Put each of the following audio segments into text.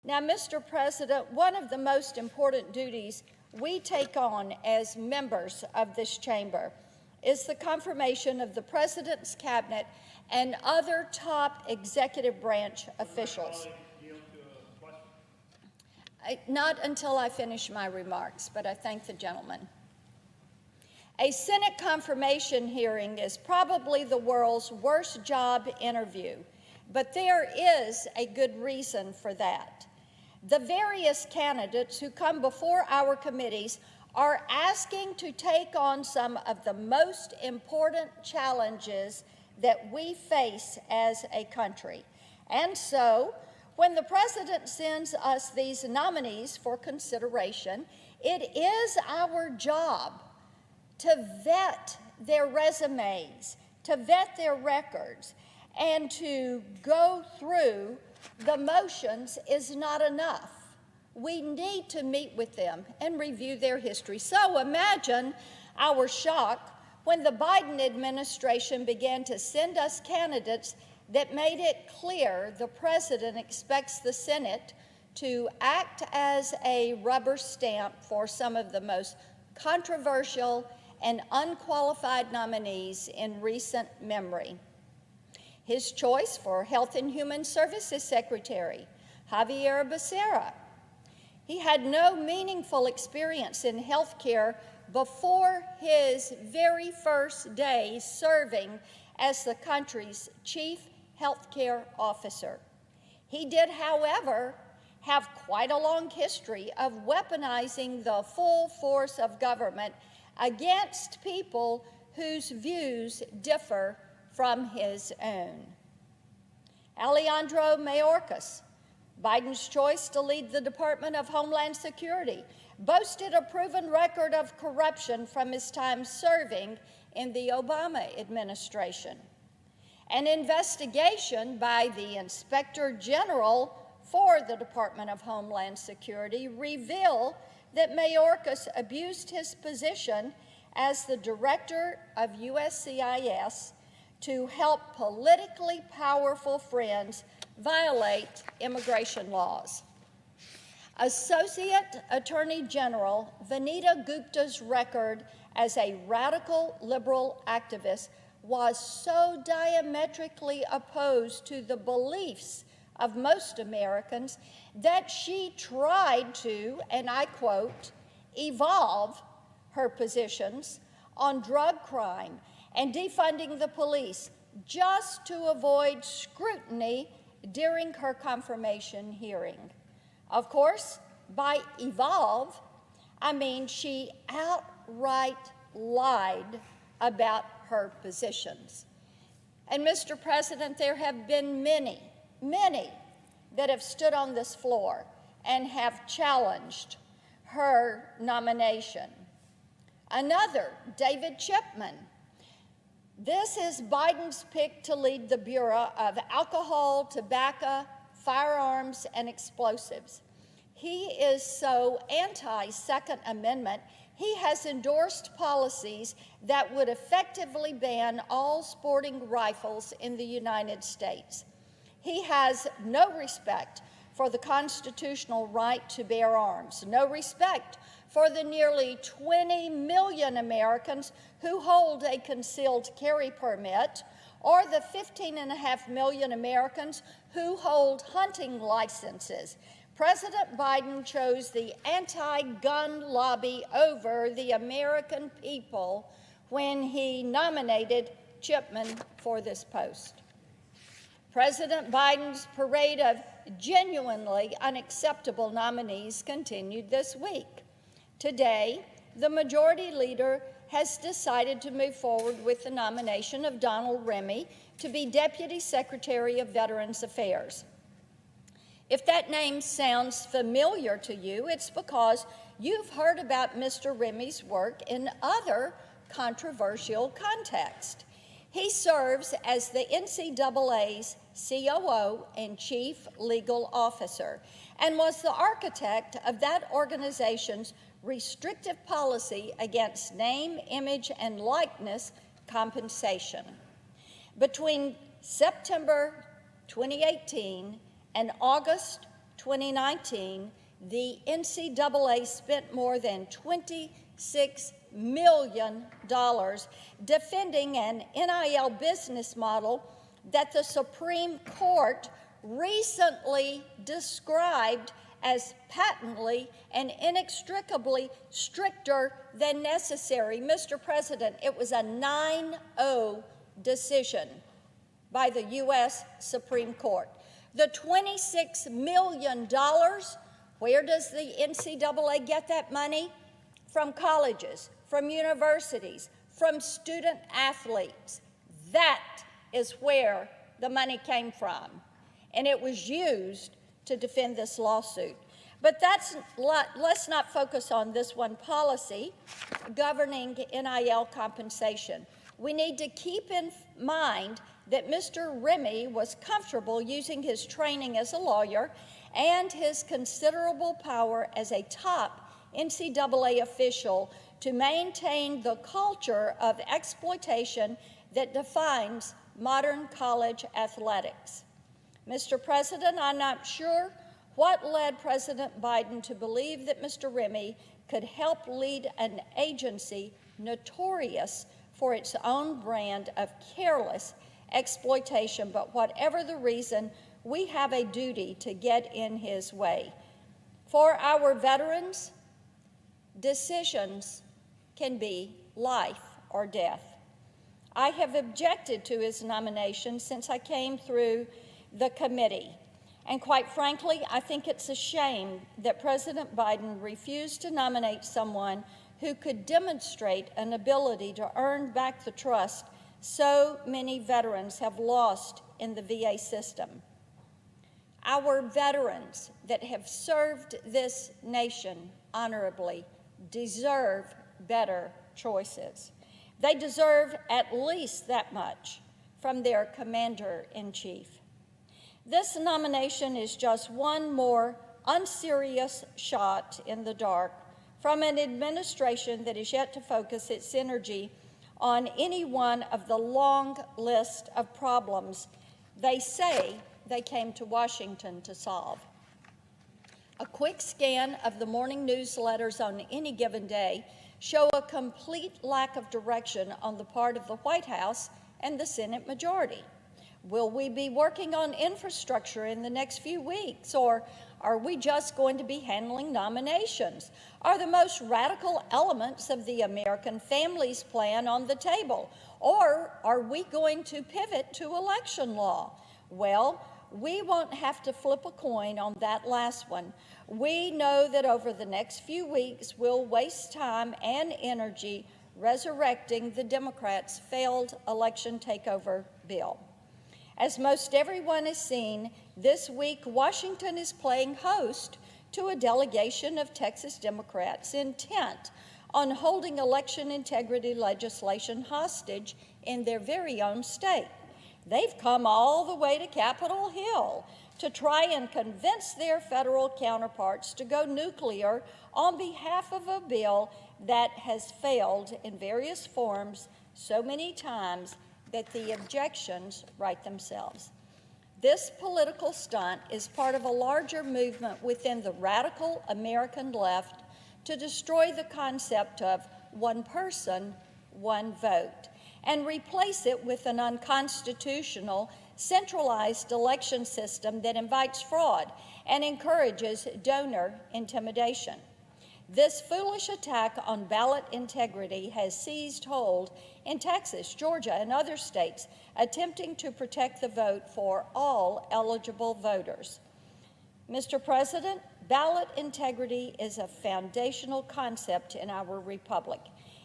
Now, Mr. President, one of the most important duties we take on as members of this chamber is the confirmation of the President's cabinet and other top executive branch officials. Not until I finish my remarks, but I thank the gentleman. A Senate confirmation hearing is probably the world's worst job interview, but there is a good reason for that. The various candidates who come before our committees are asking to take on some of the most important challenges that we face as a country. And so, when the President sends us these nominees for consideration, it is our job to vet their resumes, to vet their records, and to go through the motions is not enough. We need to meet with them and review their history. So imagine our shock when the Biden administration began to send us candidates that made it clear the President expects the Senate to act as a rubber stamp for some of the most controversial and unqualified nominees in recent memory. His choice for Health and Human Services Secretary, Xavier Becerra. He had no meaningful experience in health care before his very first day serving as the country's chief healthcare officer. He did, however, have quite a long history of weaponizing the full force of government against people whose views differ from his own. Alejandro Mayorkas, Biden's choice to lead the Department of Homeland Security, boasted a proven record of corruption from his time serving in the Obama administration. An investigation by the Inspector General for the Department of Homeland Security revealed that Mayorkas abused his position as the director of USCIS to help politically powerful friends violate immigration laws. Associate Attorney General Vanita Gupta's record as a radical liberal activist was so diametrically opposed to the beliefs of most Americans that she tried to, and I quote, evolve her positions on drug crime and defunding the police just to avoid scrutiny during her confirmation hearing. Of course, by evolve, I mean she outright lied about her positions. And Mr. President, there have been many that have stood on this floor and have challenged her nomination. Another, David Chipman. This is Biden's pick to lead the Bureau of Alcohol, Tobacco, Firearms, and Explosives. He is so anti-Second Amendment, he has endorsed policies that would effectively ban all sporting rifles in the United States. He has no respect for the constitutional right to bear arms, no respect for the nearly 20 million Americans who hold a concealed carry permit, or the 15.5 million Americans who hold hunting licenses. President Biden chose the anti-gun lobby over the American people when he nominated Chipman for this post. President Biden's parade of genuinely unacceptable nominees continued this week. Today, the majority leader has decided to move forward with the nomination of Donald Remy to be Deputy Secretary of Veterans Affairs. If that name sounds familiar to you, it's because you've heard about Mr. Remy's work in other controversial contexts. He serves as the NCAA's COO and Chief Legal Officer and was the architect of that organization's restrictive policy against name, image, and likeness compensation. Between September 2018 and August 2019, the NCAA spent more than $26 million defending an NIL business model that the Supreme Court recently described as patently and inextricably stricter than necessary. Mr. President, it was a 9-0 decision by the U.S. Supreme Court. The $26 million, where does the NCAA get that money? From colleges, from universities, from student athletes. That is where the money came from, and it was used to defend this lawsuit. But let's not focus on this one policy governing NIL compensation. We need to keep in mind that Mr. Remy was comfortable using his training as a lawyer and his considerable power as a top NCAA official to maintain the culture of exploitation that defines modern college athletics. Mr. President, I'm not sure what led President Biden to believe that Mr. Remy could help lead an agency notorious for its own brand of careless exploitation, but whatever the reason, we have a duty to get in his way. For our veterans, decisions can be life or death. I have objected to his nomination since I came through the committee. And quite frankly, I think it's a shame that President Biden refused to nominate someone who could demonstrate an ability to earn back the trust so many veterans have lost in the VA system. Our veterans that have served this nation honorably deserve better choices. They deserve at least that much from their commander-in-chief. This nomination is just one more unserious shot in the dark from an administration that is yet to focus its energy on any one of the long list of problems they say they came to Washington to solve. A quick scan of the morning newsletters on any given day show a complete lack of direction on the part of the White House and the Senate majority. Will we be working on infrastructure in the next few weeks, or are we just going to be handling nominations? Are the most radical elements of the American Families Plan on the table, or are we going to pivot to election law? Well, we won't have to flip a coin on that last one. We know that over the next few weeks, we'll waste time and energy resurrecting the Democrats' failed election takeover bill. As most everyone has seen, this week Washington is playing host to a delegation of Texas Democrats intent on holding election integrity legislation hostage in their very own state. They've come all the way to Capitol Hill to try and convince their federal counterparts to go nuclear on behalf of a bill that has failed in various forms so many times that the objections write themselves. This political stunt is part of a larger movement within the radical American left to destroy the concept of one person, one vote, and replace it with an unconstitutional, centralized election system that invites fraud and encourages donor intimidation. This foolish attack on ballot integrity has seized hold in Texas, Georgia, and other states, attempting to protect the vote for all eligible voters. Mr. President, ballot integrity is a foundational concept in our republic.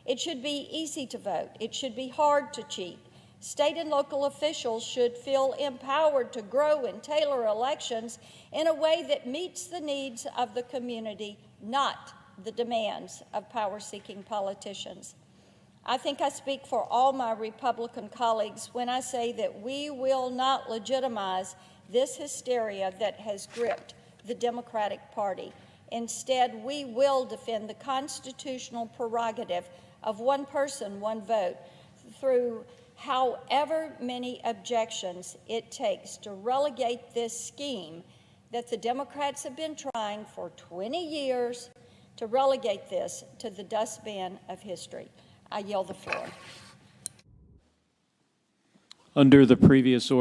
It should be easy to vote. It should be hard to cheat. State and local officials should feel empowered to grow and tailor elections in a way that meets the needs of the community, not the demands of power-seeking politicians. I think I speak for all my Republican colleagues when I say that we will not legitimize this hysteria that has gripped the Democratic Party. Instead, we will defend the constitutional prerogative of one person, one vote, through however many objections it takes to relegate this scheme that the Democrats have been trying for 20 years to relegate this to the dustbin of history. I yield the floor. Under the previous order,